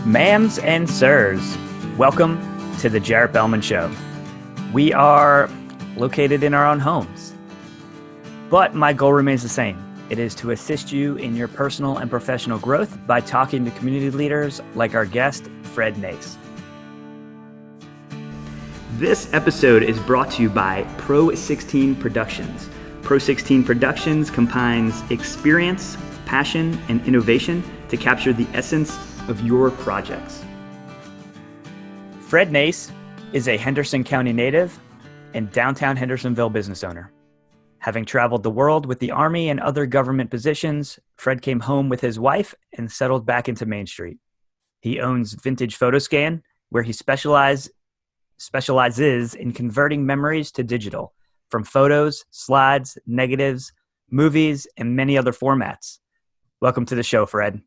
Ma'ams and sirs, welcome to the Jarrett Bellmund Show. We are located in our own homes, but my goal remains the same. It is to assist you in your personal and professional growth by talking to community leaders like our guest, Fred Nace. This episode is brought to you by Pro 16 Productions. Pro 16 Productions combines experience, passion, and innovation to capture the essence of your projects. Fred Nace is a Henderson County native and downtown Hendersonville business owner. Having traveled the world with the Army and other government positions, Fred came home with his wife and settled back into Main Street. He owns Vintage PhotoScan, where he specializes in converting memories to digital, from photos, slides, negatives, movies, and many other formats. Welcome to the show, Fred.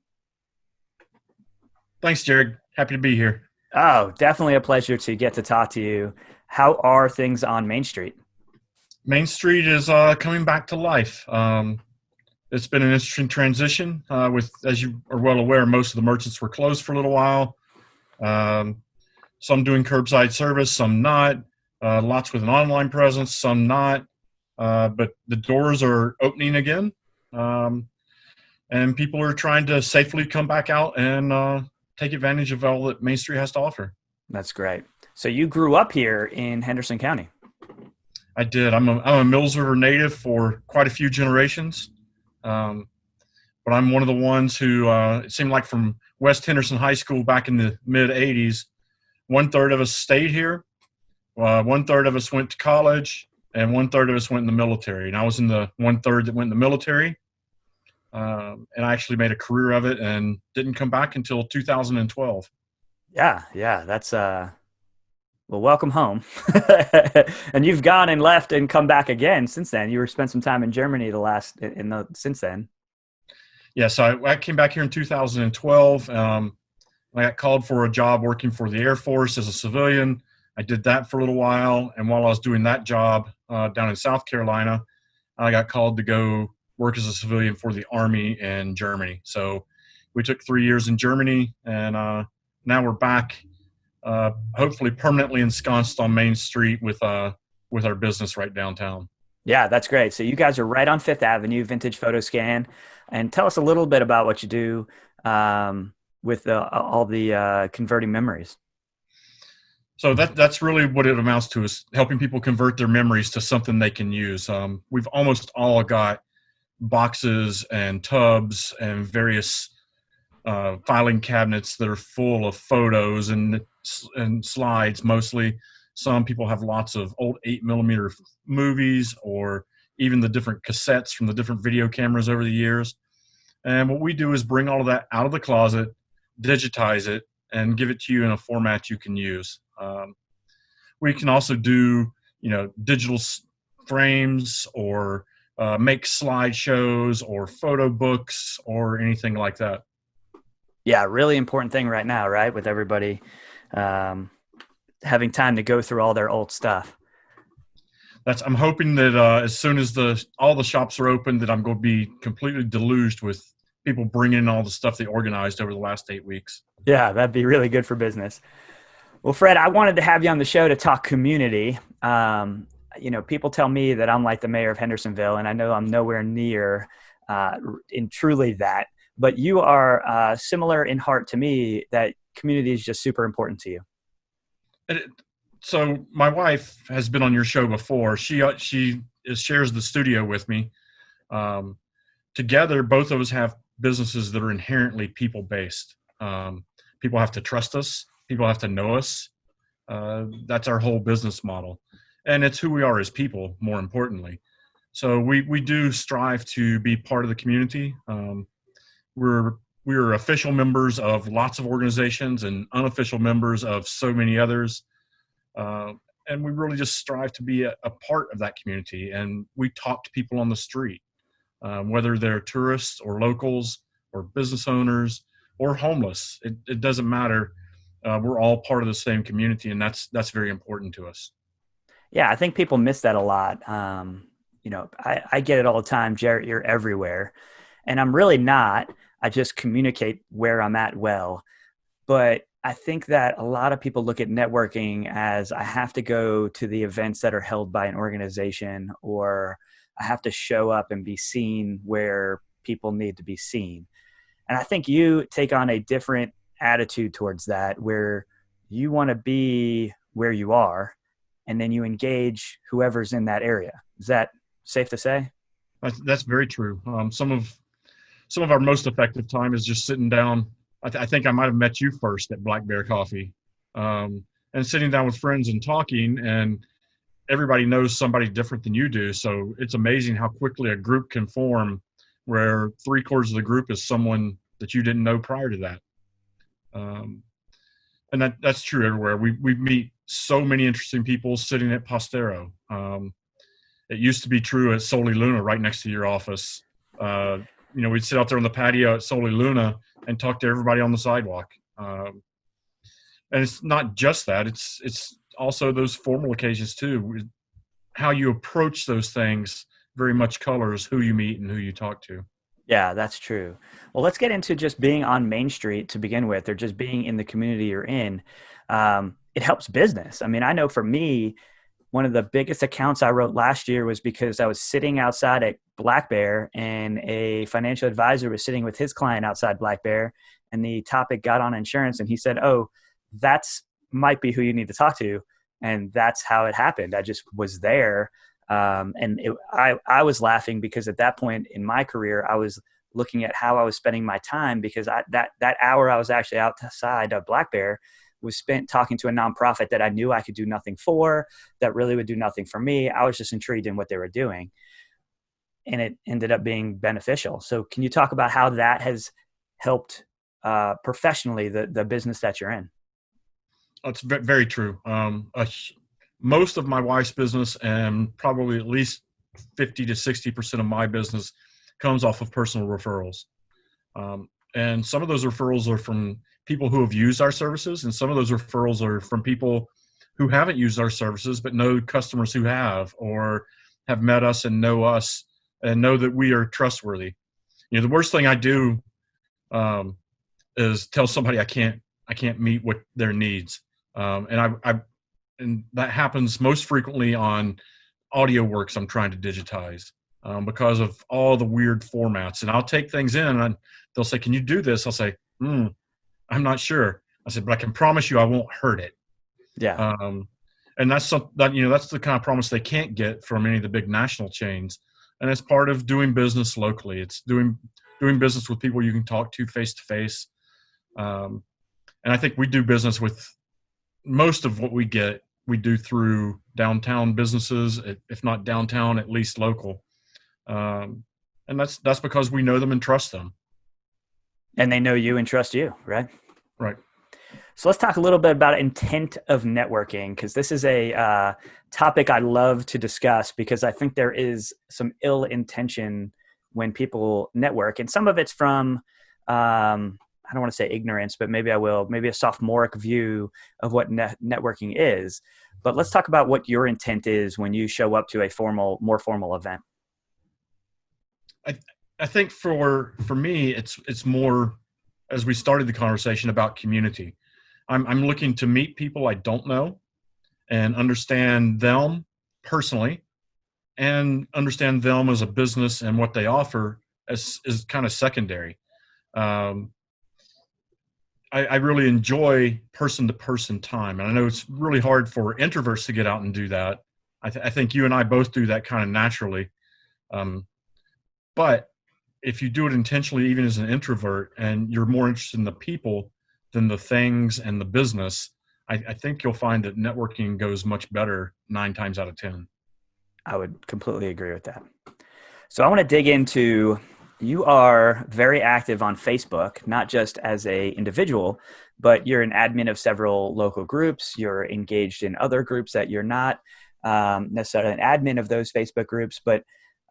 Thanks, Jared. Happy to be here. Oh, definitely a pleasure to get to talk to you. How are things on Main Street? Main Street is coming back to life. It's been an interesting transition. As you are well aware, most of the merchants were closed for a little while. Some doing curbside service, some not. Lots with an online presence, some not. But the doors are opening again, and people are trying to safely come back out and take advantage of all that Main Street has to offer. That's great. So you grew up here in Henderson County. I did. I'm a Mills River native for quite a few generations. But I'm one of the ones who, it seemed like from West Henderson High School back in the mid-'80s, 1/3 of us stayed here, 1/3 of us went to college, and 1/3 of us went in the military. And I was in the 1/3 that went in the military. And I actually made a career of it and didn't come back until 2012. Yeah. That's, well, welcome home. And you've gone and left and come back again since then. You spent some time in Germany since then. Yeah. So I came back here in 2012. I got called for a job working for the Air Force as a civilian. I did that for a little while. And while I was doing that job down in South Carolina, I got called to go work as a civilian for the Army in Germany. So we took 3 years in Germany, and now we're back, hopefully permanently ensconced on Main Street with our business right downtown. Yeah, that's great. So you guys are right on Fifth Avenue, Vintage PhotoScan. And tell us a little bit about what you do with all the converting memories. So that's really what it amounts to, is helping people convert their memories to something they can use. We've almost all got boxes and tubs and various filing cabinets that are full of photos and slides mostly. Some people have lots of old 8mm movies, or even the different cassettes from the different video cameras over the years. And what we do is bring all of that out of the closet, digitize it, and give it to you in a format you can use. We can also do, digital frames, or make slideshows or photo books or anything like that. Yeah, really important thing right now, right? With everybody having time to go through all their old stuff. I'm hoping that as soon as all the shops are open, that I'm going to be completely deluged with people bringing in all the stuff they organized over the last 8 weeks. Yeah, that'd be really good for business. Well, Fred, I wanted to have you on the show to talk community. People tell me that I'm like the mayor of Hendersonville, and I know I'm nowhere near in truly that. But you are similar in heart to me, that community is just super important to you. So my wife has been on your show before. She shares the studio with me. Together, both of us have businesses that are inherently people-based. People have to trust us. People have to know us. That's our whole business model. And it's who we are as people, more importantly. So we do strive to be part of the community. We're official members of lots of organizations and unofficial members of so many others. And we really just strive to be a part of that community. And we talk to people on the street, whether they're tourists or locals or business owners or homeless. It doesn't matter. We're all part of the same community, and that's very important to us. Yeah, I think people miss that a lot. I get it all the time, Jarrett, you're everywhere. And I'm really not. I just communicate where I'm at well. But I think that a lot of people look at networking as I have to go to the events that are held by an organization, or I have to show up and be seen where people need to be seen. And I think you take on a different attitude towards that, where you want to be where you are and then you engage whoever's in that area. Is that safe to say? That's very true. Some of our most effective time is just sitting down. I think I might have met you first at Black Bear Coffee, and sitting down with friends and talking, and everybody knows somebody different than you do. So it's amazing how quickly a group can form where 3/4 of the group is someone that you didn't know prior to that. And that's true everywhere. We meet so many interesting people sitting at Postero. It used to be true at Soli Luna, right next to your office. We'd sit out there on the patio at Soli Luna and talk to everybody on the sidewalk. And it's not just that; it's also those formal occasions too. How you approach those things very much colors who you meet and who you talk to. Yeah, that's true. Well, let's get into just being on Main Street to begin with, or just being in the community you're in. It helps business. I mean, I know for me, one of the biggest accounts I wrote last year was because I was sitting outside at Black Bear, and a financial advisor was sitting with his client outside Black Bear, and the topic got on insurance, and he said, "Oh, that's might be who you need to talk to." And that's how it happened. I just was there. I was laughing because at that point in my career, I was looking at how I was spending my time, because that hour I was actually outside of Black Bear was spent talking to a nonprofit that I knew I could do nothing for, that really would do nothing for me. I was just intrigued in what they were doing, and it ended up being beneficial. So can you talk about how that has helped professionally the business that you're in? It's very true. Most of my wife's business, and probably at least 50 to 60% of my business, comes off of personal referrals. And some of those referrals are from people who have used our services, and some of those referrals are from people who haven't used our services but know customers who have, or have met us and know us and know that we are trustworthy. The worst thing I do is tell somebody I can't meet what their needs. And that happens most frequently on audio works I'm trying to digitize, because of all the weird formats. And I'll take things in, and they'll say, "Can you do this?" I'll say, "I'm not sure." I said, "But I can promise you I won't hurt it." Yeah. And that's the kind of promise they can't get from any of the big national chains. And it's part of doing business locally. It's doing business with people you can talk to face to face. And I think we do business with most of what we get. We do through downtown businesses, if not downtown, at least local. And that's because we know them and trust them. And they know you and trust you, right? Right. So let's talk a little bit about intent of networking, because this is a topic I love to discuss, because I think there is some ill intention when people network. And some of it's from, I don't want to say ignorance, but maybe a sophomoric view of what networking is. But let's talk about what your intent is when you show up to a more formal event. I think for me, it's more, as we started the conversation, about community. I'm looking to meet people I don't know and understand them personally, and understand them as a business, and what they offer is kind of secondary. I really enjoy person-to-person time. And I know it's really hard for introverts to get out and do that. I think you and I both do that kind of naturally. But if you do it intentionally, even as an introvert, and you're more interested in the people than the things and the business, I think you'll find that networking goes much better 9 times out of 10. I would completely agree with that. So I want to dig into, you are very active on Facebook, not just as an individual, but you're an admin of several local groups. You're engaged in other groups that you're not necessarily an admin of those Facebook groups, but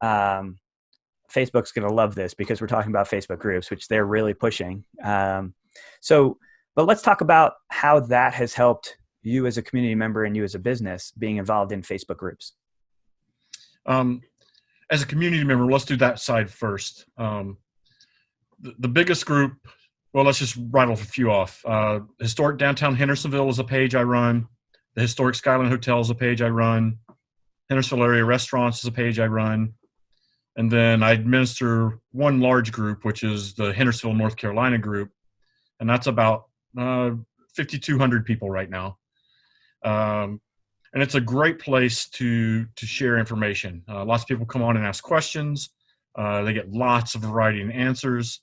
Facebook's going to love this because we're talking about Facebook groups, which they're really pushing. But let's talk about how that has helped you as a community member and you as a business being involved in Facebook groups. As a community member, let's do that side first. The biggest group, Well, let's just rattle a few off. Historic Downtown Hendersonville is a page I run. The Historic Skyline Hotel is a page I run. Hendersonville Area Restaurants is a page I run. And then I administer one large group, which is the Hendersonville, North Carolina group. And that's about 5,200 people right now. And it's a great place to share information. Lots of people come on and ask questions. They get lots of variety in answers.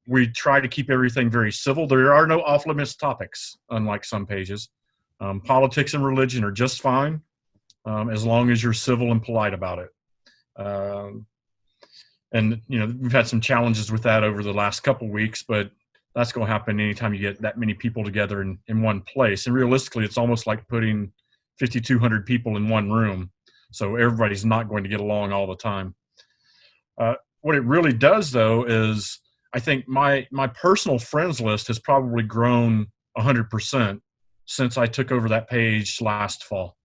We try to keep everything very civil. There are no off-limits topics, unlike some pages. Politics and religion are just fine, as long as you're civil and polite about it. And we've had some challenges with that over the last couple weeks, but that's going to happen anytime you get that many people together in one place. And realistically, it's almost like putting 5,200 people in one room. So everybody's not going to get along all the time. What it really does, though, is I think my personal friends list has probably grown 100% since I took over that page last fall.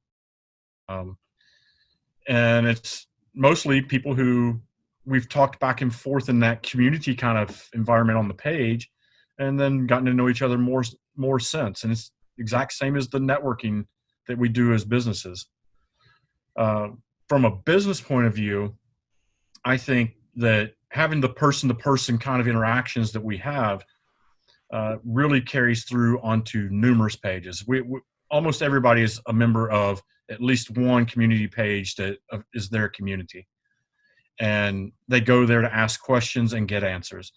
And it's mostly people who we've talked back and forth in that community kind of environment on the page, and then gotten to know each other more since. And it's exact same as the networking that we do as businesses. From a business point of view, I think that having the person-to-person kind of interactions that we have really carries through onto numerous pages. We almost everybody is a member of at least one community page that is their community. And they go there to ask questions and get answers.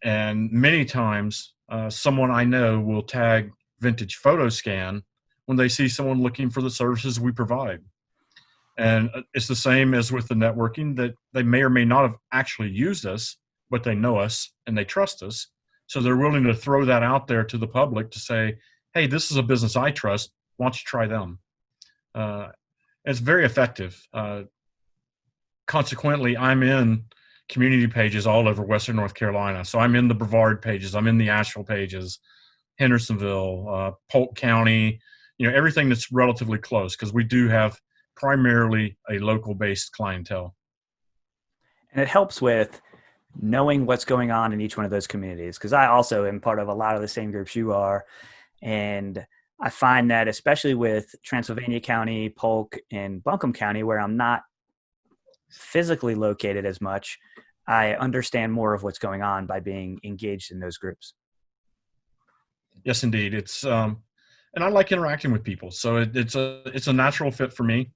And many times, someone I know will tag Vintage PhotoScan when they see someone looking for the services we provide. And it's the same as with the networking, that they may or may not have actually used us, but they know us and they trust us. So they're willing to throw that out there to the public to say, hey, this is a business I trust. Why don't you try them? It's very effective. Consequently, I'm in community pages all over Western North Carolina. So I'm in the Brevard pages. I'm in the Asheville pages, Hendersonville, Polk County, everything that's relatively close, because we do have primarily a local-based clientele. And it helps with knowing what's going on in each one of those communities, because I also am part of a lot of the same groups you are. And I find that especially with Transylvania County, Polk, and Buncombe County, where I'm not physically located as much, I understand more of what's going on by being engaged in those groups. Yes, indeed. It's and I like interacting with people, so it's a natural fit for me.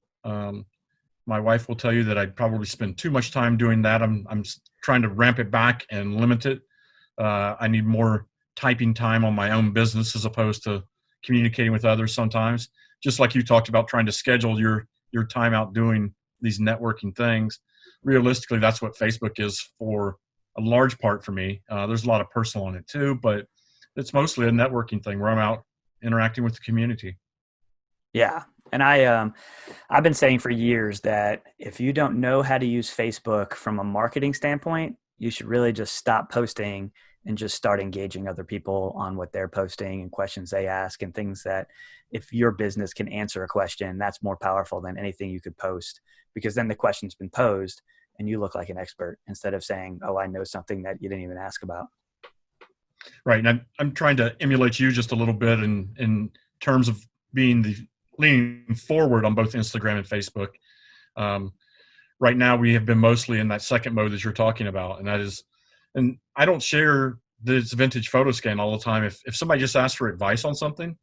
My wife will tell you that I probably spend too much time doing that. I'm trying to ramp it back and limit it. I need more typing time on my own business as opposed to communicating with others sometimes. Just like you talked about trying to schedule your time out doing these networking things. Realistically, that's what Facebook is for a large part for me. There's a lot of personal in it too, but it's mostly a networking thing where I'm out interacting with the community. Yeah. And I've been saying for years that if you don't know how to use Facebook from a marketing standpoint, you should really just stop posting and just start engaging other people on what they're posting and questions they ask and things that if your business can answer a question, that's more powerful than anything you could post, because then the question's been posed and you look like an expert instead of saying, oh, I know something that you didn't even ask about. Right. And I'm trying to emulate you just a little bit in terms of leaning forward on both Instagram and Facebook. Right now we have been mostly in that second mode that you're talking about. And that is, and I don't share that it's Vintage PhotoScan all the time. If somebody just asks for advice on something,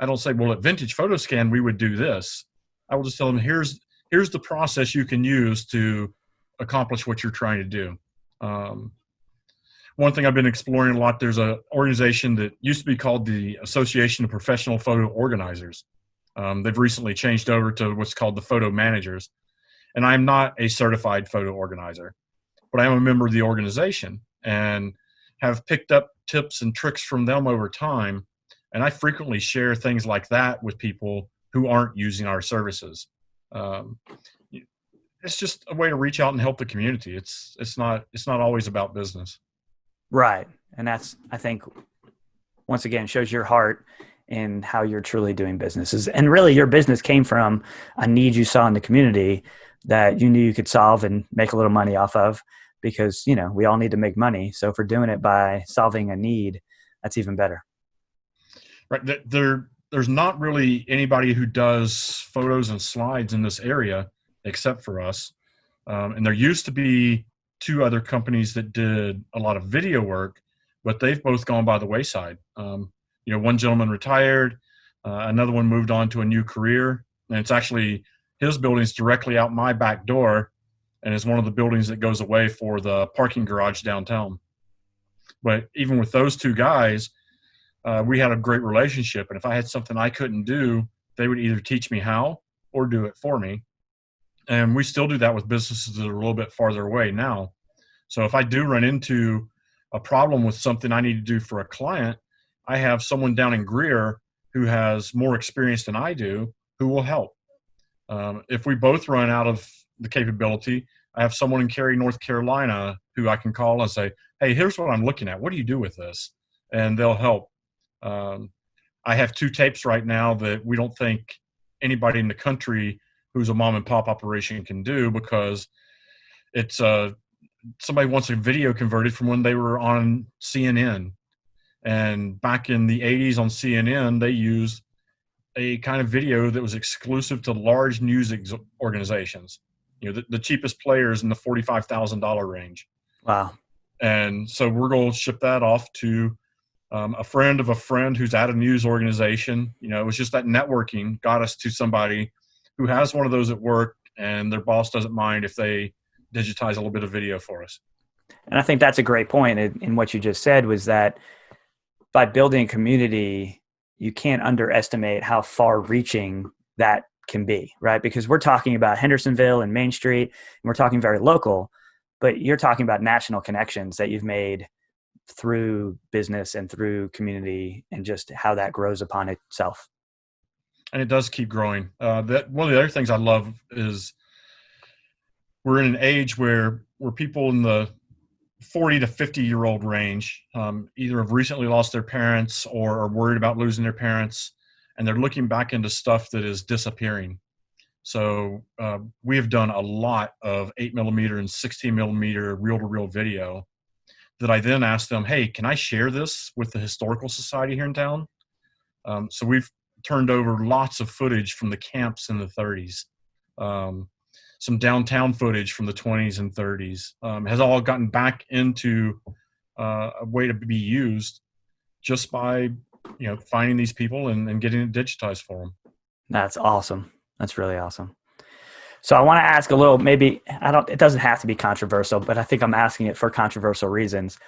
I don't say, well, at Vintage PhotoScan, we would do this. I will just tell them, here's the process you can use to accomplish what you're trying to do. One thing I've been exploring a lot, there's an organization that used to be called the Association of Professional Photo Organizers. They've recently changed over to what's called the Photo Managers. And I'm not a certified photo organizer, but I am a member of the organization and have picked up tips and tricks from them over time. And I frequently share things like that with people who aren't using our services. It's just a way to reach out and help the community. It's not always about business. Right. And that's, I think, once again, shows your heart in how you're truly doing businesses. And really your business came from a need you saw in the community that you knew you could solve and make a little money off of. because, we all need to make money. So if we're doing it by solving a need, that's even better. Right. There's not really anybody who does photos and slides in this area except for us. And there used to be two other companies that did a lot of video work, but they've both gone by the wayside. One gentleman retired, another one moved on to a new career, and it's actually his building's directly out my back door, and is one of the buildings that goes away for the parking garage downtown. But even with those two guys, we had a great relationship, and if I had something I couldn't do, they would either teach me how or do it for me. And we still do that with businesses that are a little bit farther away now. So if I do run into a problem with something I need to do for a client, I have someone down in Greer who has more experience than I do who will help. If we both run out of the capability, I have someone in Cary, North Carolina who I can call and say, hey, here's what I'm looking at. What do you do with this? And they'll help. I have two tapes right now that we don't think anybody in the country who's a mom and pop operation can do, because it's somebody wants a video converted from when they were on CNN. And back in the 80s on CNN, they used a kind of video that was exclusive to large news organizations, the cheapest players in the $45,000 range. Wow. And so we're going to ship that off to a friend of a friend who's at a news organization. It was just that networking got us to somebody who has one of those at work, and their boss doesn't mind if they digitize a little bit of video for us. And I think that's a great point in what you just said, was that by building a community, you can't underestimate how far reaching that can be, right? Because we're talking about Hendersonville and Main Street, and we're talking very local, but you're talking about national connections that you've made through business and through community, and just how that grows upon itself. And it does keep growing. That one of the other things I love is we're in an age where people in the 40 to 50-year-old range either have recently lost their parents or are worried about losing their parents, and they're looking back into stuff that is disappearing. So we have done a lot of 8mm and 16mm reel-to-reel video that I then ask them, hey, can I share this with the Historical Society here in town? So we've turned over lots of footage from the camps in the 30s. Some downtown footage from the 20s and 30s has all gotten back into a way to be used just by, finding these people and getting it digitized for them. That's awesome. That's really awesome. So I want to ask a little, it doesn't have to be controversial, but I think I'm asking it for controversial reasons.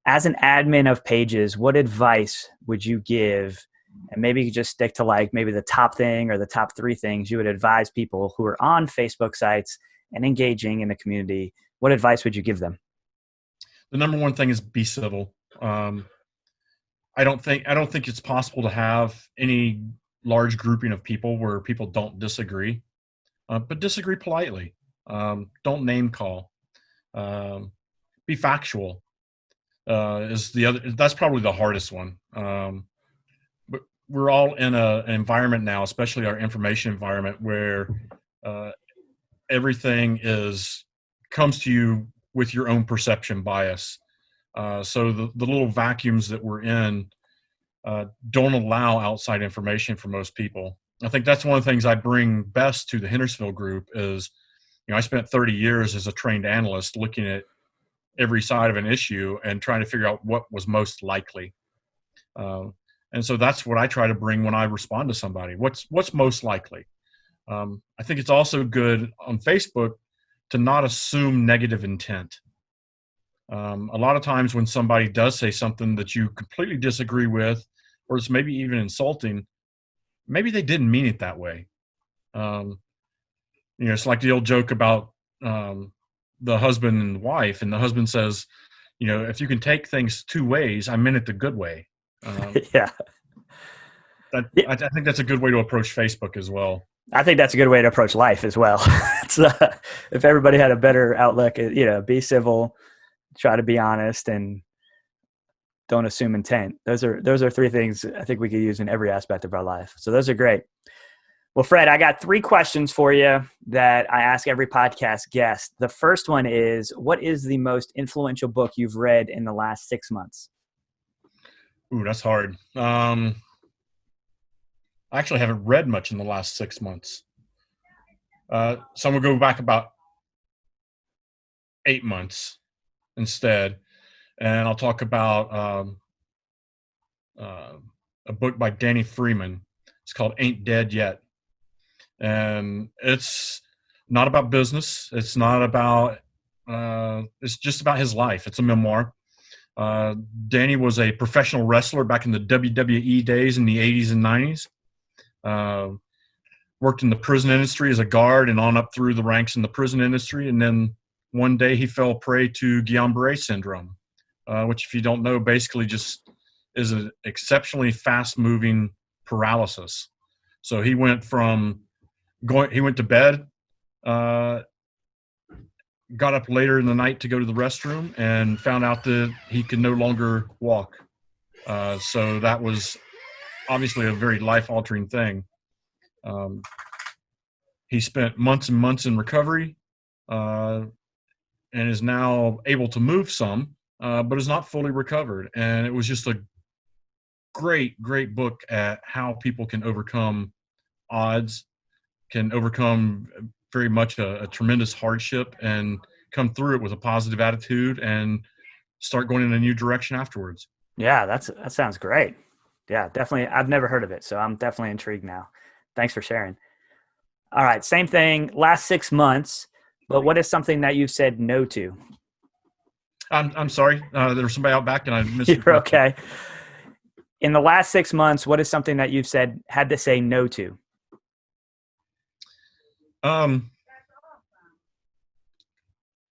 As an admin of pages, what advice would you give? And maybe you could just stick to maybe the top thing or the top three things you would advise people who are on Facebook sites and engaging in the community. What advice would you give them? The number one thing is be civil. I don't think it's possible to have any large grouping of people where people don't disagree, but disagree politely. Don't name call. Be factual. That's probably the hardest one. But we're all in an environment now, especially our information environment, where everything comes to you with your own perception bias. So the little vacuums that we're in don't allow outside information for most people. I think that's one of the things I bring best to the Hendersonville group is, I spent 30 years as a trained analyst looking at every side of an issue and trying to figure out what was most likely. And so that's what I try to bring when I respond to somebody. What's most likely? I think it's also good on Facebook to not assume negative intent. A lot of times when somebody does say something that you completely disagree with, or it's maybe even insulting, maybe they didn't mean it that way. It's like the old joke about the husband and wife, and the husband says, if you can take things two ways, I meant it the good way. Yeah. I think that's a good way to approach Facebook as well. I think that's a good way to approach life as well. If everybody had a better outlook, be civil, try to be honest, and don't assume intent. Those are three things I think we could use in every aspect of our life. So those are great. Well, Fred, I got 3 questions for you that I ask every podcast guest. The first one is, what is the most influential book you've read in the last 6 months? Ooh, that's hard. I actually haven't read much in the last 6 months. So I'm going to go back about 8 months instead. And I'll talk about a book by Danny Freeman. It's called Ain't Dead Yet. And it's not about business. It's not about, it's just about his life. It's a memoir. Danny was a professional wrestler back in the WWE days in the 80s and 90s. Worked in the prison industry as a guard and on up through the ranks in the prison industry. And then one day he fell prey to Guillain-Barré syndrome, which, if you don't know, basically just is an exceptionally fast-moving paralysis. So he went to bed, got up later in the night to go to the restroom, and found out that he could no longer walk. So that was obviously a very life-altering thing. He spent months and months in recovery, and is now able to move some, but is not fully recovered. And it was just a great, great book at how people can overcome odds, can overcome very much a tremendous hardship, and come through it with a positive attitude and start going in a new direction afterwards. Yeah, that sounds great. Yeah, definitely. I've never heard of it, so I'm definitely intrigued now. Thanks for sharing. All right, same thing, last 6 months, but what is something that you've said no to? I'm sorry. There was somebody out back and I missed You're okay. In the last 6 months, what is something that you've had to say no to? All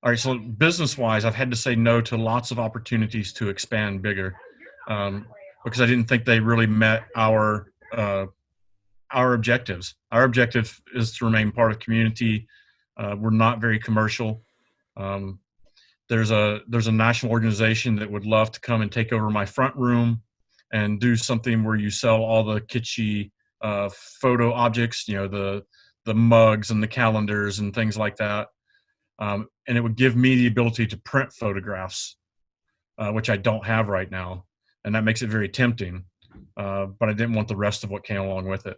right. So business-wise, I've had to say no to lots of opportunities to expand bigger, because I didn't think they really met our objectives. Our objective is to remain part of community. We're not very commercial. There's a national organization that would love to come and take over my front room and do something where you sell all the kitschy photo objects, the mugs and the calendars and things like that. And it would give me the ability to print photographs, which I don't have right now. And that makes it very tempting. But I didn't want the rest of what came along with it.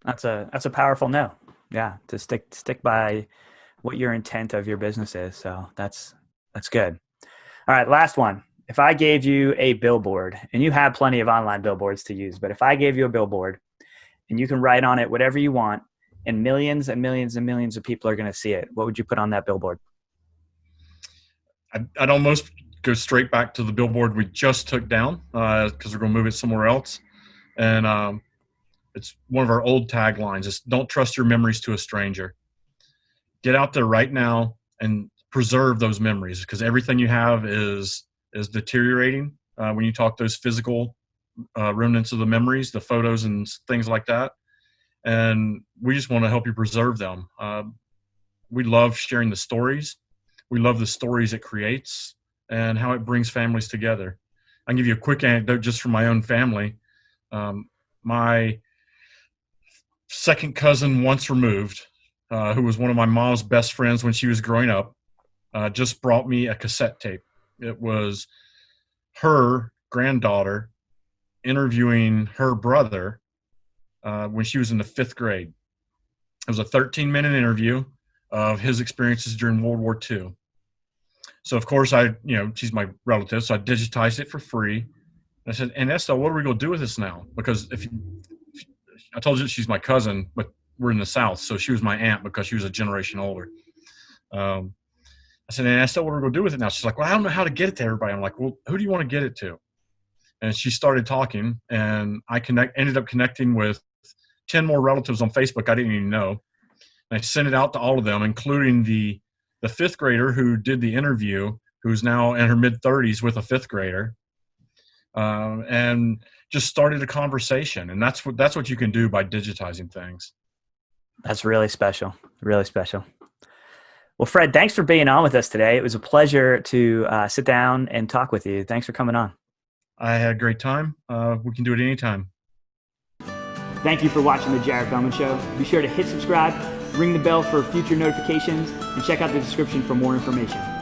That's a powerful no. Yeah. To stick by what your intent of your business is. So that's good. All right. Last one. If I gave you a billboard, and you have plenty of online billboards to use, but if I gave you a billboard and you can write on it whatever you want, and millions and millions and millions of people are going to see it, what would you put on that billboard? I'd almost go straight back to the billboard we just took down, because we're going to move it somewhere else. And it's one of our old taglines. It's don't trust your memories to a stranger. Get out there right now and preserve those memories, because everything you have is deteriorating. When you talk those physical remnants of the memories, the photos and things like that. And we just want to help you preserve them. We love sharing the stories. We love the stories it creates and how it brings families together. I'll give you a quick anecdote just from my own family. My second cousin, once removed, who was one of my mom's best friends when she was growing up, just brought me a cassette tape. It was her granddaughter interviewing her brother when she was in the 5th grade. It was a 13-minute interview of his experiences during World War II. So, of course, she's my relative, so I digitized it for free. And I said, and Estelle, what are we going to do with this now? Because I told you she's my cousin, but we're in the South, so she was my aunt because she was a generation older. I said, and Estelle, what are we going to do with it now? She's like, well, I don't know how to get it to everybody. I'm like, well, who do you want to get it to? And she started talking, and I ended up connecting with 10 more relatives on Facebook I didn't even know. And I sent it out to all of them, including the 5th grader who did the interview, who's now in her mid-30s with a 5th grader, and just started a conversation. And that's what you can do by digitizing things. That's really special. Really special. Well, Fred, thanks for being on with us today. It was a pleasure to sit down and talk with you. Thanks for coming on. I had a great time. We can do it anytime. Thank you for watching The Jared Bellmund Show. Be sure to hit subscribe, ring the bell for future notifications, and check out the description for more information.